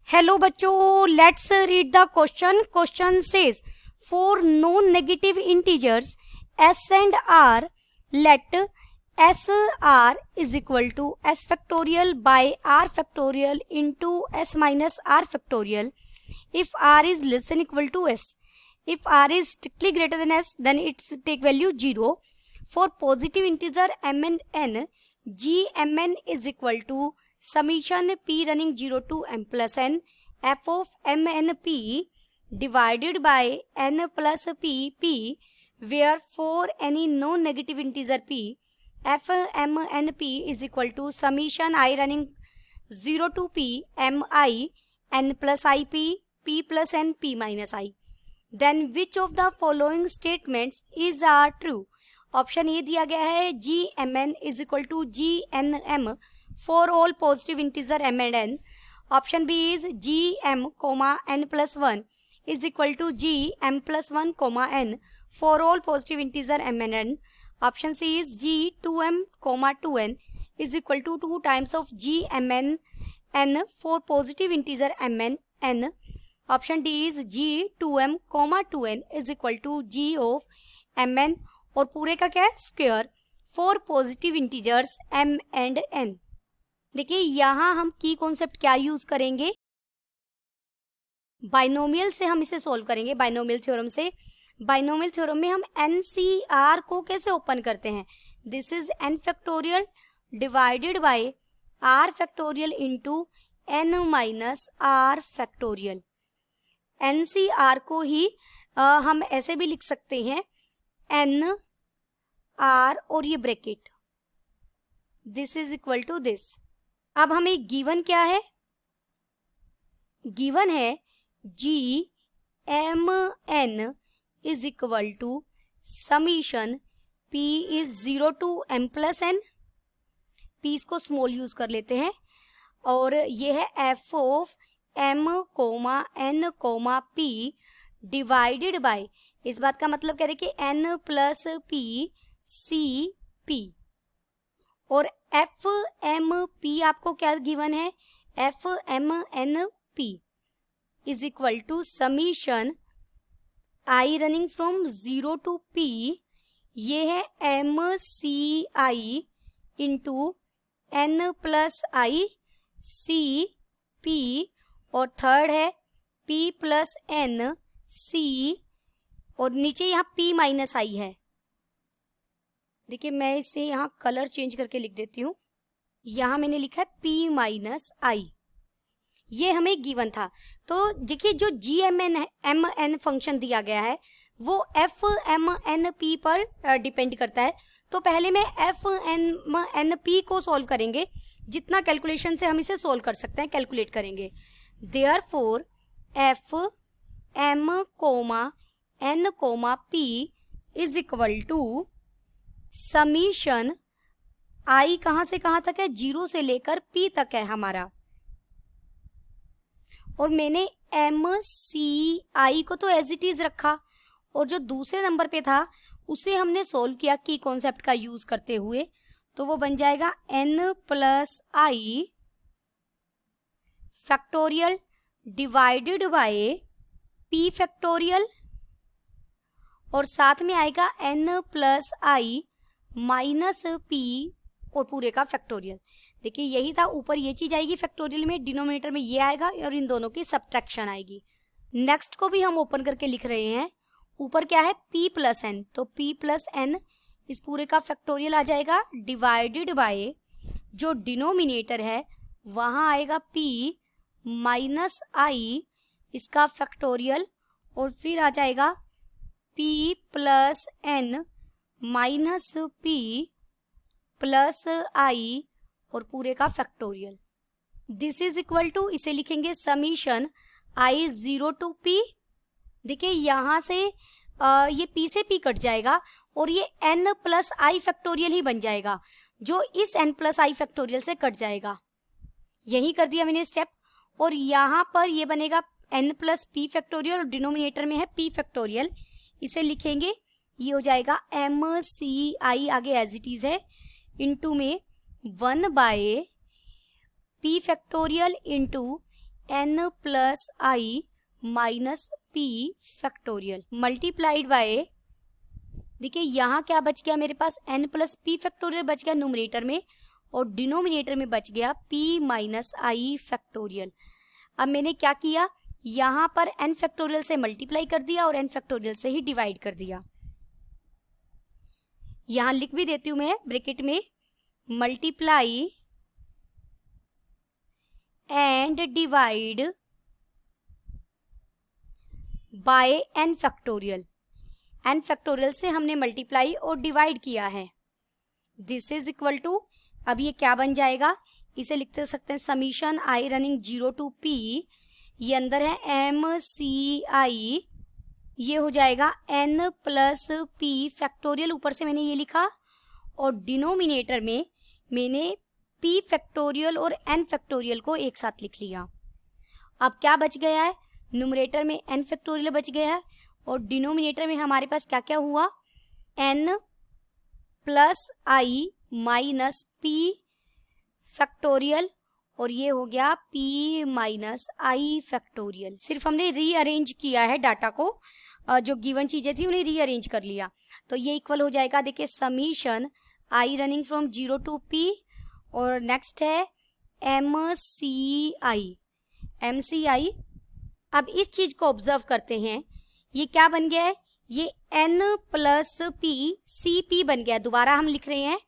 Hello बच्चों, let's read the question. Question says for non negative integers s and r, let sr is equal to s factorial by r factorial into s minus r factorial if r is less than equal to s. If r is strictly greater than s, then its take value 0. For positive integer m and n, gmn is equal to summation p running 0 to m plus n f of m n p divided by n plus p where for any non-negative integer p f m n p is equal to summation I running 0 to p m I n plus I p plus n p minus I. Then which of the following statements is true? Option A दिया गया है G M N is equal to G N M for all positive integer m and n. Option B is G M comma N plus one is equal to G M plus one comma N for all positive integer m and n. Option C is G two M comma two N is equal to two times of G M N N for positive integer m and n. Option D is G two M comma two N is equal to G of M N और पूरे का क्या है square for positive integers m and n. देखिए यहाँ हम की concept क्या यूज करेंगे, बाइनोमियल से हम इसे सोल्व करेंगे. बाइनोमियल थ्योरम से, बाइनोमियल थ्योरम में हम NCR को कैसे ओपन करते हैं. This is n factorial divided by r factorial into n minus r factorial. NCR को ही हम ऐसे भी लिख सकते हैं n r और ये bracket, this is equal to this. अब हमें गिवन क्या है, गिवन है G M N is equal to summation p is 0 to m plus n. p को स्मॉल यूज कर लेते हैं और ये है f of m comma n comma p divided by, इस बात का मतलब कह रहे कि n plus P C P और एफ एम पी आपको क्या गिवन है, F M N P is equal to summation I running from 0 to p, ये है M C I into N plus I C P और third है p plus N C और नीचे यहाँ p माइनस आई है. देखिए मैं इसे यहाँ कलर चेंज करके लिख देती हूँ. यहाँ मैंने लिखा है p माइनस आई, ये हमें गिवन था. तो देखिए जो जी एम एन फंक्शन दिया गया है वो एफ एम एन पी पर डिपेंड करता है. तो पहले मैं एफ एम एन पी को सोल्व करेंगे, जितना कैलकुलेशन से हम इसे सोल्व कर सकते हैं कैलकुलेट करेंगे. Therefore F M comma n comma p is equal to summation i कहां से कहां तक है, 0 से लेकर p तक है हमारा. और मैंने m c i को तो एज इट इज रखा और जो दूसरे नंबर पे था उसे हमने सोल्व किया की कॉन्सेप्ट का यूज करते हुए, तो वो बन जाएगा n plus I factorial divided by p factorial और साथ में आएगा n plus I minus p और पूरे का फैक्टोरियल. देखिए यही था, ऊपर ये चीज आएगी फैक्टोरियल में, डिनोमिनेटर में ये आएगा और इन दोनों की सब्ट्रैक्शन आएगी. नेक्स्ट को भी हम ओपन करके लिख रहे हैं. ऊपर क्या है p प्लस एन, तो p प्लस एन इस पूरे का फैक्टोरियल आ जाएगा डिवाइडेड बाय जो डिनोमिनेटर है वहां आएगा p माइनस आई इसका फैक्टोरियल और फिर आ जाएगा p plus n minus p plus i और पूरे का factorial. This is equal to, इसे लिखेंगे समीशन i 0 टू p. देखिए यहाँ से ये p से p कट जाएगा और ये n प्लस आई फैक्टोरियल ही बन जाएगा जो इस n प्लस आई फैक्टोरियल से कट जाएगा. यही कर दिया मैंने स्टेप. और यहाँ पर ये बनेगा n प्लस पी फैक्टोरियल और डिनोमिनेटर में है p फैक्टोरियल, इसे लिखेंगे ये हो जाएगा एम सी आई आगे एज इट इज है इंटू में 1 by p factorial into n plus I minus P factorial multiplied by, देखिए यहाँ क्या बच गया मेरे पास, n प्लस पी फैक्टोरियल बच गया न्यूमरेटर में, और डिनोमिनेटर में बच गया p माइनस आई फैक्टोरियल। अब मैंने क्या किया, यहाँ पर n फैक्टोरियल से मल्टीप्लाई कर दिया और n फैक्टोरियल से ही डिवाइड कर दिया। यहाँ लिख भी देती हूँ मैं ब्रैकेट में, multiply and divide by n factorial. n factorial से हमने मल्टीप्लाई और डिवाइड किया है। दिस इज इक्वल टू, अब ये क्या बन जाएगा, इसे लिख सकते हैं summation I running 0 to p, ये अंदर है m c i, ये हो जाएगा n प्लस p फैक्टोरियल, ऊपर से मैंने ये लिखा, और डिनोमिनेटर में मैंने p फैक्टोरियल और n फैक्टोरियल को एक साथ लिख लिया। अब क्या बच गया है, न्यूमरेटर में n फैक्टोरियल बच गया है और डिनोमिनेटर में हमारे पास क्या क्या हुआ, n plus I minus p factorial, और ये हो गया p माइनस आई फैक्टोरियल। सिर्फ हमने रीअरेंज किया है डाटा को, जो गिवन चीजें थी उन्हें रीअरेंज कर लिया। तो ये इक्वल हो जाएगा, देखिए summation I running from 0 to p, और नेक्स्ट है एम सी आई। अब इस चीज को ऑब्जर्व करते हैं, ये क्या बन गया है, ये n plus P C P बन गया। दोबारा हम लिख रहे हैं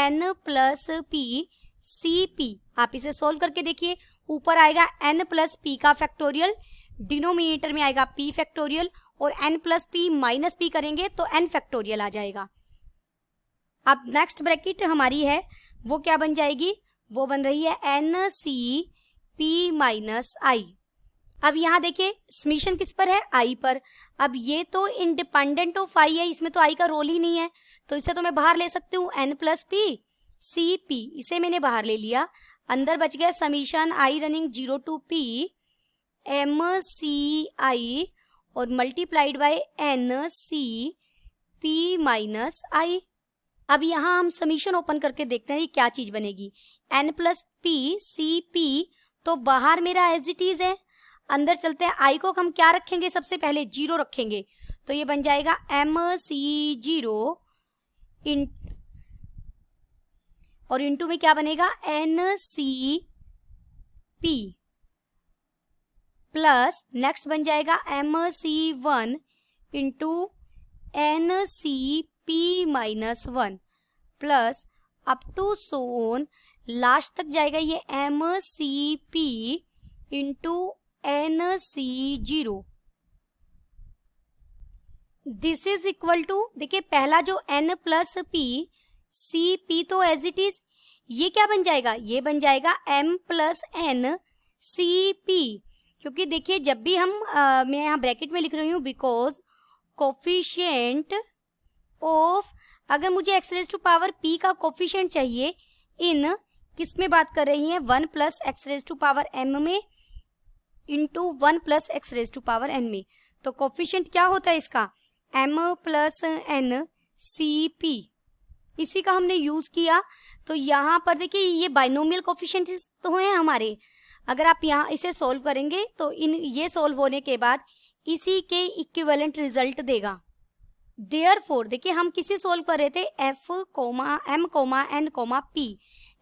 n plus P C P. आप इसे सोल्व करके देखिए, ऊपर आएगा n प्लस पी का फैक्टोरियल, डिनोमिनेटर में आएगा p फैक्टोरियल, और n plus P minus P करेंगे तो n फैक्टोरियल आ जाएगा। अब नेक्स्ट ब्रैकेट हमारी है वो क्या बन जाएगी, वो बन रही है n C P minus i. अब यहाँ देखिए समीशन किस पर है, आई पर। अब ये तो इंडिपेंडेंट ऑफ आई है, इसमें तो आई का रोल ही नहीं है, तो इसे तो मैं बाहर ले सकती हूँ, n plus P C p, इसे मैंने बाहर ले लिया। अंदर बच गया summation I running 0 to p m C i और multiplied by n C P minus i. अब यहाँ हम समीशन ओपन करके देखते हैं ये क्या चीज बनेगी, n plus P C P तो बाहर मेरा एज इट इज है, अंदर चलते हैं, आई को हम क्या रखेंगे, सबसे पहले 0 रखेंगे, तो ये बन जाएगा एम सी 0 इन, और इंटू में क्या बनेगा N C P, plus next बन जाएगा M C 1 into N C P minus 1, plus up to so on, last तक जाएगा ये M C P into N C 0। This is equal to, देखिए पहला जो n plus P C P तो as it is, ये क्या बन जाएगा, ये बन जाएगा m plus N C P, क्योंकि देखिए जब भी हम मैं यहाँ ब्रैकेट में लिख रही हूँ बिकॉज कोफिशिएंट ऑफ, अगर मुझे x raise to power p का कोफिशिएंट चाहिए, इन किस में बात कर रही है, 1 plus x raise to power m में into 1 plus x raise to power n में, तो कोफिशिएंट क्या होता है इसका, m plus n C P, इसी का हमने यूज किया। तो यहाँ पर देखिए ये बाइनोमियल कोफिशिएंट तो हैं हमारे, अगर आप यहाँ इसे सॉल्व करेंगे तो इन ये सॉल्व होने के बाद इसी के इक्विवेलेंट रिजल्ट देगा। देयरफॉर देखिए हम किसी सॉल्व कर रहे थे, f m n p,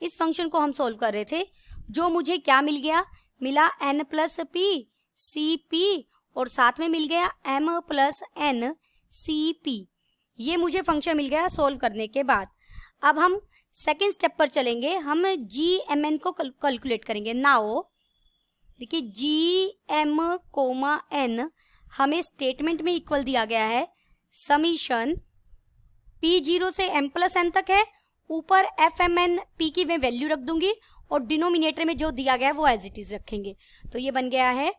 इस फंक्शन को हम सॉल्व कर रहे थे, जो मुझे क्या मिल गया, मिला n plus P C P और साथ में मिल गया m plus n C P, ये मुझे फंक्शन मिल गया सॉल्व करने के बाद। अब हम सेकेंड स्टेप पर चलेंगे, हम जी एम एन को कैलकुलेट करेंगे। नाउ देखिए जी एम कोमा एन हमें स्टेटमेंट में इक्वल दिया गया है, समीशन पी 0 से m प्लस एन तक है, ऊपर एफ एम एन पी की मैं वैल्यू रख दूंगी और डिनोमिनेटर में जो दिया गया है वो एज इट इज रखेंगे। तो ये बन गया है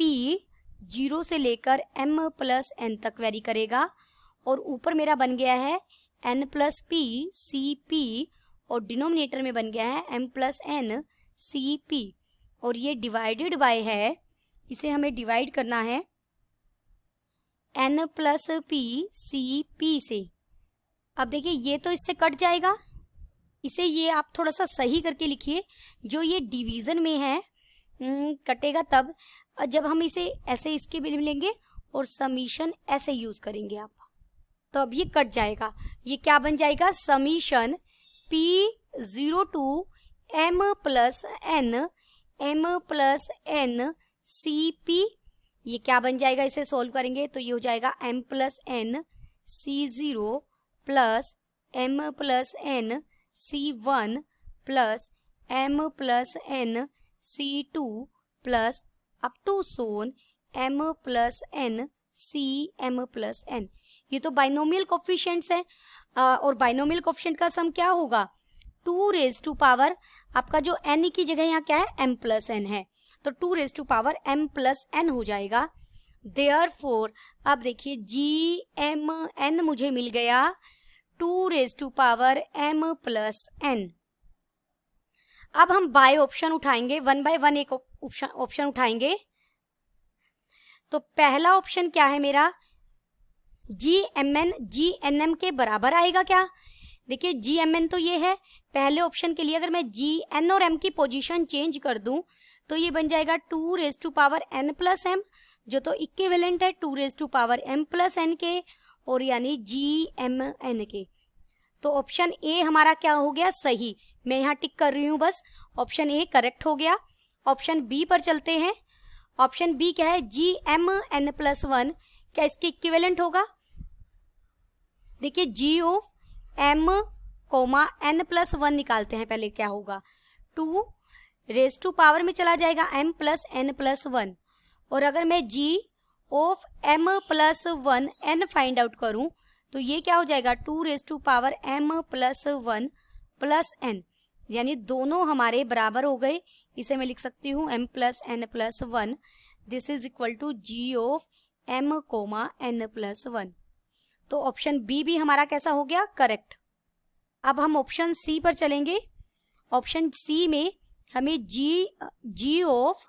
p 0 से लेकर m प्लस एन तक वेरी करेगा, और ऊपर मेरा बन गया है n plus P C P, और डिनोमिनेटर में बन गया है m plus N C P, और ये डिवाइडेड बाय है, इसे हमें डिवाइड करना है n plus P C P से। अब देखिए ये तो इससे कट जाएगा, इसे ये आप थोड़ा सा सही करके लिखिए, जो ये डिवीजन में है कटेगा तब जब हम इसे ऐसे इसके भी लेंगे और समीशन ऐसे यूज करेंगे आप, तो अब ये कट जाएगा। ये क्या बन जाएगा, summation P0 to M plus N CP। ये क्या बन जाएगा, इसे सोल्व करेंगे तो ये हो जाएगा M plus N C0 plus M plus N C1 plus M plus N C2 plus up to so on M plus N CM plus N। ये तो बाइनोमियल कोफिशिएंट्स है और बाइनोमियल कोफिशिएंट का सम क्या होगा, 2 रेज टू पावर, आपका जो n की जगह यहाँ क्या है m प्लस n है, तो 2 raise to power m plus n हो जाएगा। देयरफॉर अब देखिए GMN मुझे मिल गया 2 raise to power m plus n। अब हम बाय ऑप्शन उठाएंगे, 1 बाय 1 एक ऑप्शन उठाएंगे। तो पहला ऑप्शन क्या है मेरा, GMN GNM के बराबर आएगा क्या, देखिए GMN तो ये है, पहले ऑप्शन के लिए अगर मैं GN और M की पोजीशन चेंज कर दूं तो ये बन जाएगा 2 raise to power n plus m, जो तो इक्विवेलेंट है 2 raise to power m plus n के, और यानी GMN के। तो ऑप्शन ए हमारा क्या हो गया, सही। मैं यहाँ टिक कर रही हूँ बस, ऑप्शन ए करेक्ट हो गया। ऑप्शन बी पर चलते हैं। ऑप्शन बी क्या है, GMN प्लस 1, क्या इसके इक्विवेलेंट होगा, देखिए G of M comma N plus 1 निकालते हैं पहले, क्या होगा 2 रेज टू पावर में चला जाएगा M प्लस N प्लस 1, और अगर मैं G of M plus 1 N find out करूं तो ये क्या हो जाएगा 2 raise to power M plus 1 plus N, यानी दोनों हमारे बराबर हो गए। इसे मैं लिख सकती हूँ M plus N plus 1, this is equal to G of M comma N plus 1। तो ऑप्शन बी भी हमारा कैसा हो गया, करेक्ट। अब हम ऑप्शन सी पर चलेंगे। ऑप्शन सी में हमें G of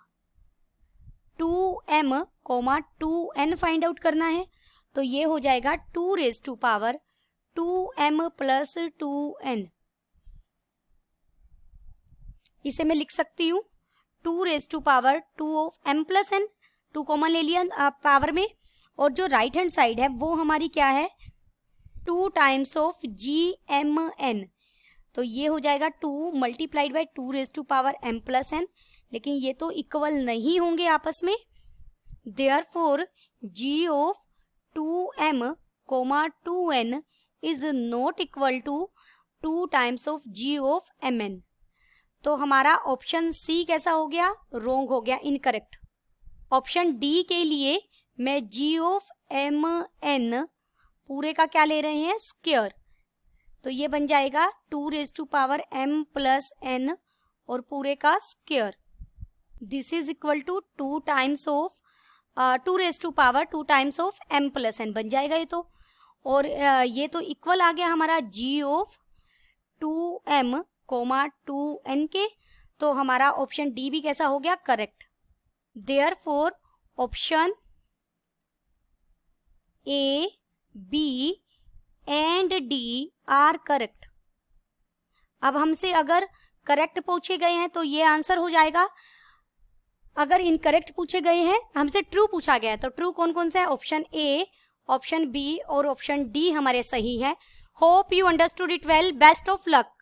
2M comma 2N find out करना है, तो ये हो जाएगा 2 raise to power 2M plus 2N। इसे मैं लिख सकती हूँ 2 raise to power 2 of M plus N, 2 common ले लिया पावर में, और जो राइट हैंड साइड है वो हमारी क्या है 2 टाइम्स ऑफ GMN, तो ये हो जाएगा 2 multiplied by 2 raise to power M plus N, लेकिन ये तो इक्वल नहीं होंगे आपस में। Therefore G of 2M comma 2N is not equal to 2 times of G of MN। तो हमारा ऑप्शन सी कैसा हो गया, रोंग हो गया, इनकरेक्ट। ऑप्शन डी के लिए मैं G ऑफ MN पूरे का क्या ले रहे हैं, स्क्वायर, तो ये बन जाएगा 2 raise to power M plus N और पूरे का square, this is equal to 2 times of 2 raise to power 2 times of M plus N बन जाएगा ये तो। और ये तो इक्वल आ गया हमारा G of 2M comma 2N के, तो हमारा ऑप्शन डी भी कैसा हो गया, correct. Therefore option A, B and D are correct. अब हमसे अगर करेक्ट पूछे गए हैं तो ये आंसर हो जाएगा, अगर इनकरेक्ट पूछे गए हैं, हमसे ट्रू पूछा गया है, तो ट्रू कौन कौन सा है, ऑप्शन ए, ऑप्शन बी और ऑप्शन डी हमारे सही है। Hope you understood it well, best of luck.